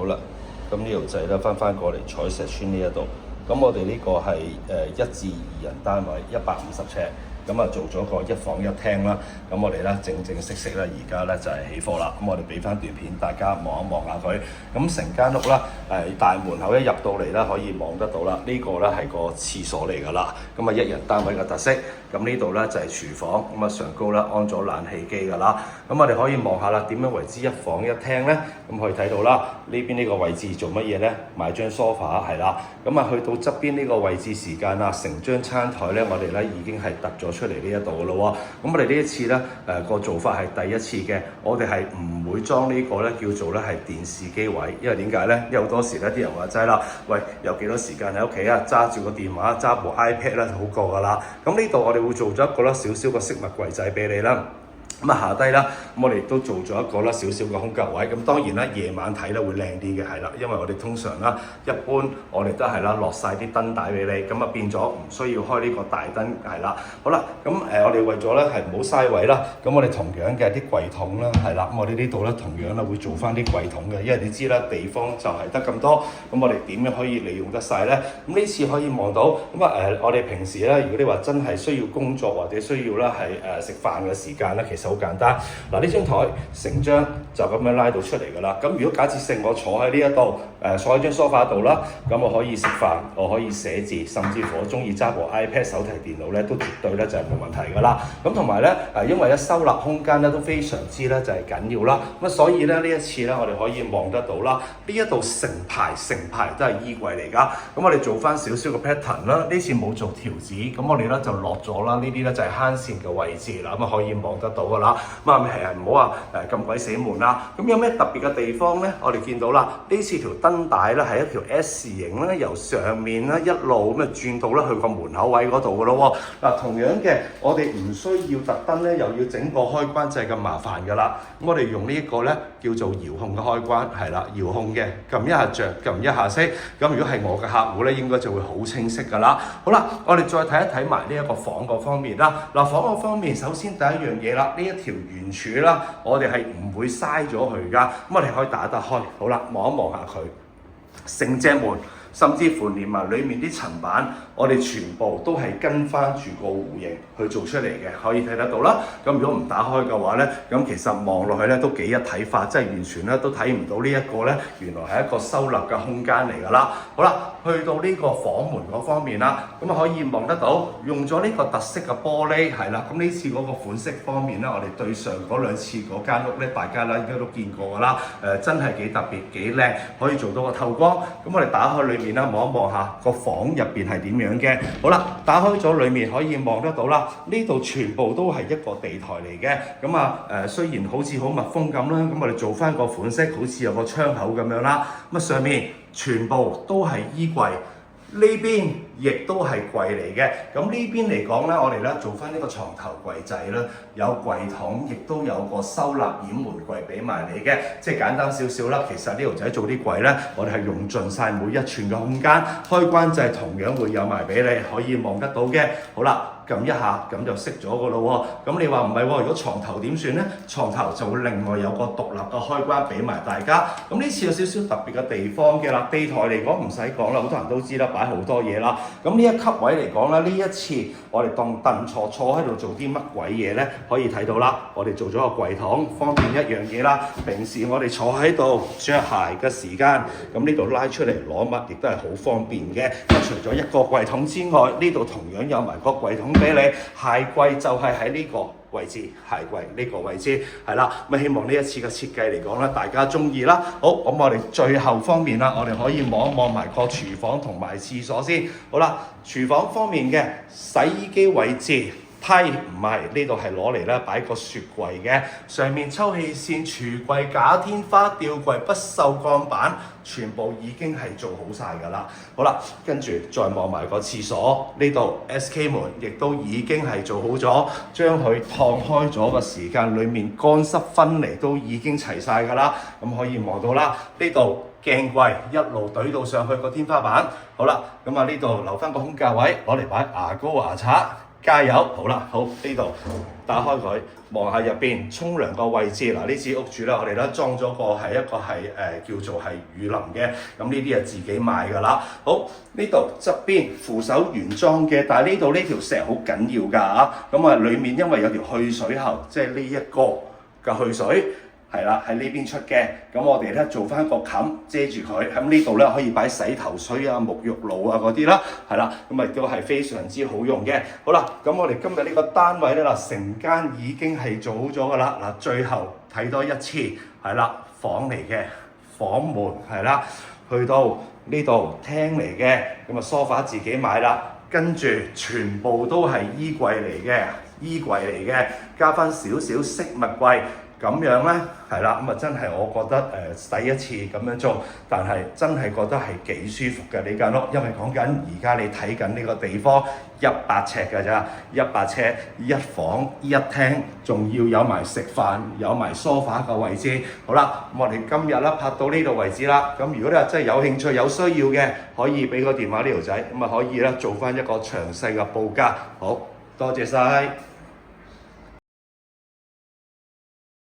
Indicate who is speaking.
Speaker 1: 好啦，咁呢度仔咧翻過嚟彩石村呢一度，咁我哋呢個係1至2人單位150尺。咁啊做咗個1房1廳啦，咁我哋咧正式咧而家咧就係起貨啦。咁我哋俾翻段片大家望一望下佢。咁成間屋啦，大門口一入到嚟咧可以望得到啦。呢個咧係個廁所嚟㗎啦。咁啊1人單位嘅特色。咁呢度咧就係廚房，咁啊上高咧安咗冷氣機㗎啦。咁我哋可以望下啦，點樣為之1房1廳咧？咁可以睇到啦，呢邊呢個位置做乜嘢咧？買張梳化係啦。咁啊去到側邊呢個位置時間啊，成張餐台咧，我哋咧已經係突咗出嚟呢一度嘅咯喎。咁我哋呢一次咧個做法係第一次嘅，我哋係唔會裝呢個咧叫做咧係電視機位，因為點解咧？因為好多時咧啲人話齋啦，喂，有幾多時間喺屋企啊？揸住個電話，揸部 iPad 咧好過㗎啦。咁呢度我哋會做咗一個咧少少嘅飾物櫃仔俾你啦。咁啊下低啦，咁我哋都做咗一個啦少少嘅空格位。咁當然啦，夜晚睇咧會靚啲嘅，係啦，因為我哋通常啦，一般我哋都係啦落晒啲燈帶俾你，咁啊變咗唔需要開呢個大燈，係啦。好啦，咁我哋為咗咧係唔好嘥位啦，咁我哋同樣嘅啲櫃桶啦，係啦，咁我哋呢度咧同樣咧會做翻啲櫃桶嘅，因為你知啦，地方就係得咁多，咁我哋點樣可以利用得晒咧？咁呢次可以望到，咁我哋平時咧，如果你話真係需要工作或者需要啦係食飯嘅時間咧，其實好簡單。嗱，呢張台成張就咁樣拉到出嚟㗎啦。咁如果假設性我坐喺呢一度，坐喺張梳化度啦，咁我可以食飯，我可以寫字，甚至乎我中意揸部 iPad 手提電腦咧，都絕對咧就係冇問題㗎啦。咁同埋咧因為收納空間咧都非常之咧就係緊要啦。咁所以咧呢一次咧我哋可以望得到啦，呢一度成排都係衣櫃嚟㗎。咁我哋做翻少少嘅 pattern 啦，呢次冇做條子，咁我哋咧就落咗啦。呢啲咧就係慳線嘅位置啦，咁啊可以望得到㗎啦。咁啊唔好話咁鬼死悶啦。咁有咩特別嘅地方咧？我哋見到啦，呢次條燈帶咧係一條 S 型咧，由上面咧一路咁轉到咧去個門口位嗰度㗎咯喎。嗱，同樣嘅，我哋唔需要特登咧，又要整個開關掣咁麻煩㗎啦。咁我哋用呢一個咧叫做遙控嘅開關，係啦，遙控嘅，撳一下着，撳一下熄。咁如果係我嘅客戶咧，應該就會好清晰㗎啦。好啦，我哋再睇一睇埋呢一個房嗰方面啦。嗱，房嗰方面，首先第一樣嘢啦，呢一條圓柱啦，我哋係唔會嘥咗佢㗎。咁我哋可以打得開。好啦，望一望下佢，成隻門，甚至乎連埋裡面啲層板，我哋全部都係跟翻住個弧形去做出嚟嘅，可以睇得到啦。咁如果唔打開嘅話咧，咁其實望落去咧都幾一體化，即係完全咧都睇唔到呢一個咧，原來係一個收納嘅空間嚟㗎啦。好啦，去到呢個房門嗰方面啦，咁啊可以望得到，用咗呢個特色嘅玻璃，係啦。咁呢次嗰個款式方面咧，我哋對上嗰兩次嗰間屋咧，大家咧應該都見過㗎啦。真係幾特別，幾靚，可以做到個透光。咁我哋打開裏面啦，望一望下個房入邊係點樣嘅。好啦，打開咗裏面可以望得到啦，呢度全部都係一個地台嚟嘅。咁雖然好似好密封咁啦，咁我哋做翻個款式，好似有個窗口咁樣啦。咁上面全部都係衣櫃。呢邊亦都係櫃嚟嘅，咁呢邊嚟講咧，我哋咧做翻呢個床頭櫃仔啦，有櫃桶，亦都有個收納掩門櫃俾埋你嘅，即係簡單少少啦。其實呢條仔做啲櫃咧，我哋係用盡晒每一寸嘅空間，開關掣同樣會有埋俾你，可以望得到嘅。好啦。撳一下咁就熄咗㗎咯喎，咁你話唔係喎？如果床頭點算呢？床頭就會另外有個獨立嘅開關俾埋大家。咁呢次有少少特別嘅地方嘅啦，地台嚟講唔使講啦，好多人都知啦，擺好多嘢啦。咁呢一級位嚟講咧，呢一次我哋當凳坐喺度做啲乜鬼嘢呢？可以睇到啦，我哋做咗個櫃桶，方便一樣嘢啦。平時我哋坐喺度着鞋嘅時間，咁呢度拉出嚟攞乜，亦都係好方便嘅。咁除咗一個櫃桶之外，呢度同樣有埋個櫃桶俾你，鞋櫃就係喺呢個位置，鞋櫃呢個位置係啦。咁希望呢一次嘅設計嚟講咧，大家中意啦。好，咁我哋最後方面啦，我哋可以望一望埋個廚房同埋廁所先。好啦，廚房方面嘅洗衣機位置。梯唔係，呢度係攞嚟咧擺個雪櫃嘅，上面抽氣扇、櫥櫃、假天花、吊櫃、不鏽鋼板，全部已經係做好晒㗎啦。好啦，跟住再望埋個廁所，呢度 SK 門亦都已經係做好咗，將佢燙開咗嘅時間，裡面乾濕分離都已經齊晒㗎啦。咁可以望到啦，呢度鏡櫃一路懟到上去個天花板。好啦，咁呢度留翻個空架位，攞嚟擺牙膏牙刷。加油！好啦，好呢度打開佢，望下入邊沖涼個位置。嗱，呢支屋主咧，我哋咧裝咗個係一個叫做係雨淋嘅，咁呢啲係自己買㗎啦。好，呢度側邊扶手原裝嘅，但係呢度呢條石好緊要㗎嚇。咁啊，裡面因為有條去水喉，即係呢一個嘅去水。係啦，喺呢邊出嘅，咁我哋咧做翻個冚遮住佢，喺呢度咧可以擺洗頭水啊、沐浴露啊嗰啲啦，係啦，咁啊都係非常之好用嘅。好啦，咁我哋今日呢個單位咧嗱，成間已經係做好咗噶啦，嗱，最後睇多一次，係啦，房嚟嘅，房門係啦，去到呢度廳嚟嘅，咁啊梳化自己買啦，跟住全部都係衣櫃嚟嘅，衣櫃嚟嘅，加翻少少飾物櫃。咁樣咧，係啦，咁啊真係我覺得第一次咁樣做，但係真係覺得係幾舒服嘅呢間屋，因為講緊而家你睇緊呢個地方100尺㗎咋，100尺一房一廳，仲要有埋食飯，有埋梳化個位置。好啦，咁我哋今日咧拍到呢度為止啦。咁如果你話真係有興趣、有需要嘅，可以俾個電話呢條仔，咁啊可以咧做翻一個詳細嘅報價。好多謝晒。